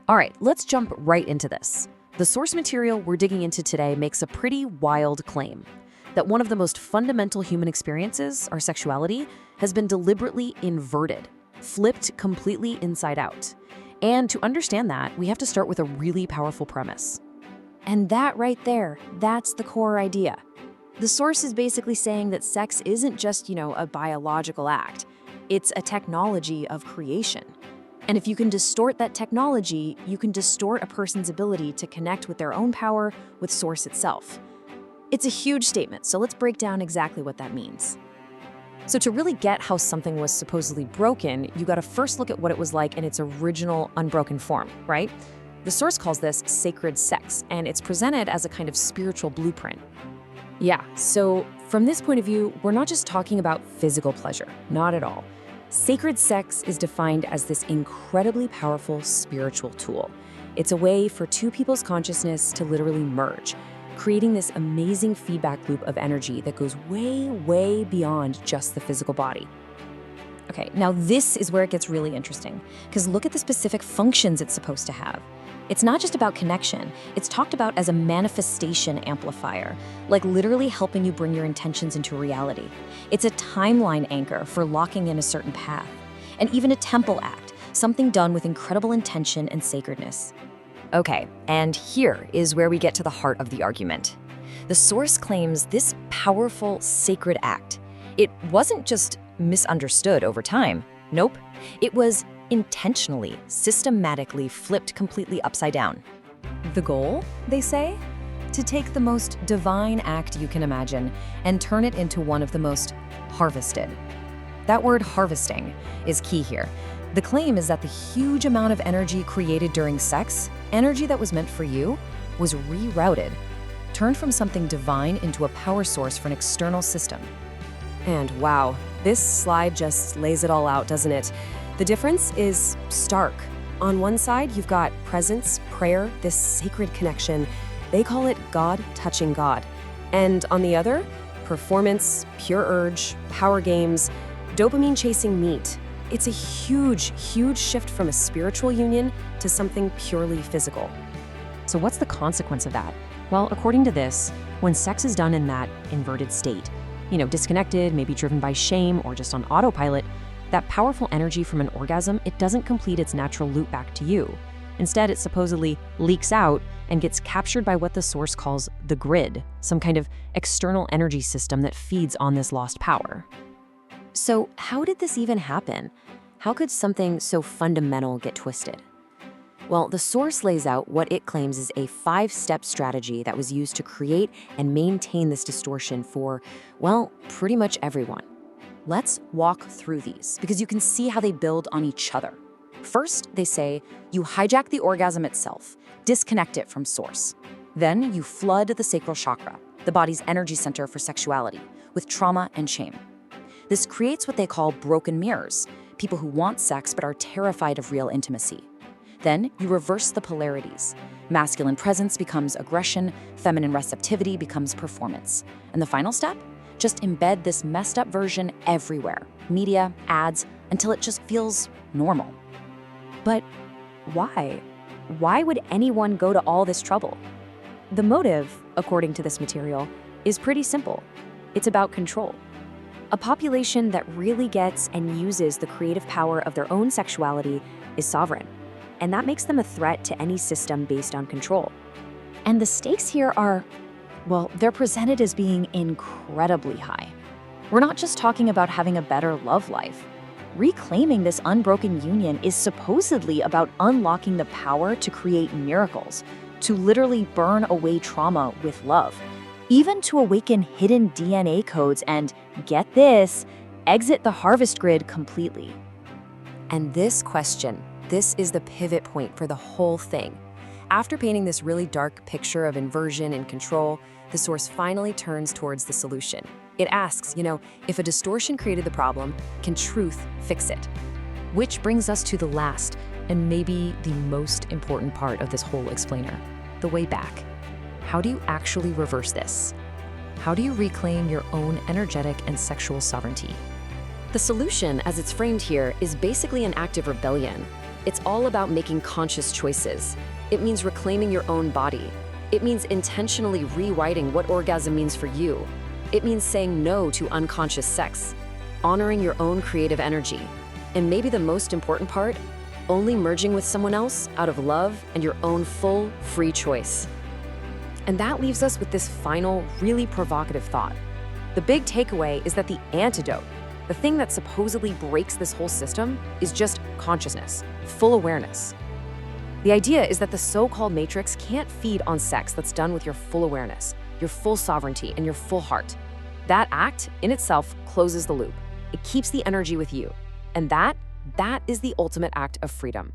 All right, let's jump right into this. The source material we're digging into today makes a pretty wild claim that one of the most fundamental human experiences, our sexuality, has been deliberately inverted, flipped completely inside out. And to understand that, we have to start with a really powerful premise. And that right there, that's the core idea. The source is basically saying that sex isn't just, a biological act. It's a technology of creation. And if you can distort that technology, you can distort a person's ability to connect with their own power, with source itself. It's a huge statement, so let's break down exactly what that means. So to really get how something was supposedly broken, you gotta first look at what it was like in its original unbroken form, right? The source calls this sacred sex, and it's presented as a kind of spiritual blueprint. Yeah, so from this point of view, we're not just talking about physical pleasure, not at all. Sacred sex is defined as this incredibly powerful spiritual tool. It's a way for two people's consciousness to literally merge, creating this amazing feedback loop of energy that goes way, way beyond just the physical body. Okay, now this is where it gets really interesting, because look at the specific functions it's supposed to have. It's not just about connection, it's talked about as a manifestation amplifier, like literally helping you bring your intentions into reality. It's a timeline anchor for locking in a certain path, and even a temple act, something done with incredible intention and sacredness. Okay, and here is where we get to the heart of the argument. The source claims this powerful, sacred act. It wasn't just misunderstood over time. Nope, it was intentionally, systematically flipped completely upside down. The goal, they say? To take the most divine act you can imagine and turn it into one of the most harvested. That word harvesting is key here. The claim is that the huge amount of energy created during sex, energy that was meant for you, was rerouted, turned from something divine into a power source for an external system. And wow, this slide just lays it all out, doesn't it? The difference is stark. On one side, you've got presence, prayer, this sacred connection. They call it God touching God. And on the other, performance, pure urge, power games, dopamine chasing meat. It's a huge, huge shift from a spiritual union to something purely physical. So what's the consequence of that? Well, according to this, when sex is done in that inverted state, disconnected, maybe driven by shame or just on autopilot, that powerful energy from an orgasm, it doesn't complete its natural loop back to you. Instead, it supposedly leaks out and gets captured by what the source calls the grid, some kind of external energy system that feeds on this lost power. So how did this even happen? How could something so fundamental get twisted? Well, the source lays out what it claims is a 5-step strategy that was used to create and maintain this distortion for, well, pretty much everyone. Let's walk through these because you can see how they build on each other. First, they say you hijack the orgasm itself, disconnect it from source. Then you flood the sacral chakra, the body's energy center for sexuality, with trauma and shame. This creates what they call broken mirrors, people who want sex but are terrified of real intimacy. Then you reverse the polarities. Masculine presence becomes aggression, feminine receptivity becomes performance. And the final step? Just embed this messed up version everywhere, media, ads, until it just feels normal. But why? Why would anyone go to all this trouble? The motive, according to this material, is pretty simple. It's about control. A population that really gets and uses the creative power of their own sexuality is sovereign, and that makes them a threat to any system based on control. And the stakes here are, well, they're presented as being incredibly high. We're not just talking about having a better love life. Reclaiming this unbroken union is supposedly about unlocking the power to create miracles, to literally burn away trauma with love, even to awaken hidden DNA codes and, get this, exit the harvest grid completely. And this question, this is the pivot point for the whole thing. After painting this really dark picture of inversion and control, the source finally turns towards the solution. It asks, if a distortion created the problem, can truth fix it? Which brings us to the last and maybe the most important part of this whole explainer, the way back. How do you actually reverse this? How do you reclaim your own energetic and sexual sovereignty? The solution, as it's framed here, is basically an act of rebellion. It's all about making conscious choices. It means reclaiming your own body. It means intentionally rewriting what orgasm means for you. It means saying no to unconscious sex, honoring your own creative energy, and maybe the most important part, only merging with someone else out of love and your own full, free choice. And that leaves us with this final, really provocative thought. The big takeaway is that the antidote, the thing that supposedly breaks this whole system, is just consciousness, full awareness. The idea is that the so-called matrix can't feed on sex that's done with your full awareness, your full sovereignty, and your full heart. That act, in itself, closes the loop. It keeps the energy with you. And that is the ultimate act of freedom.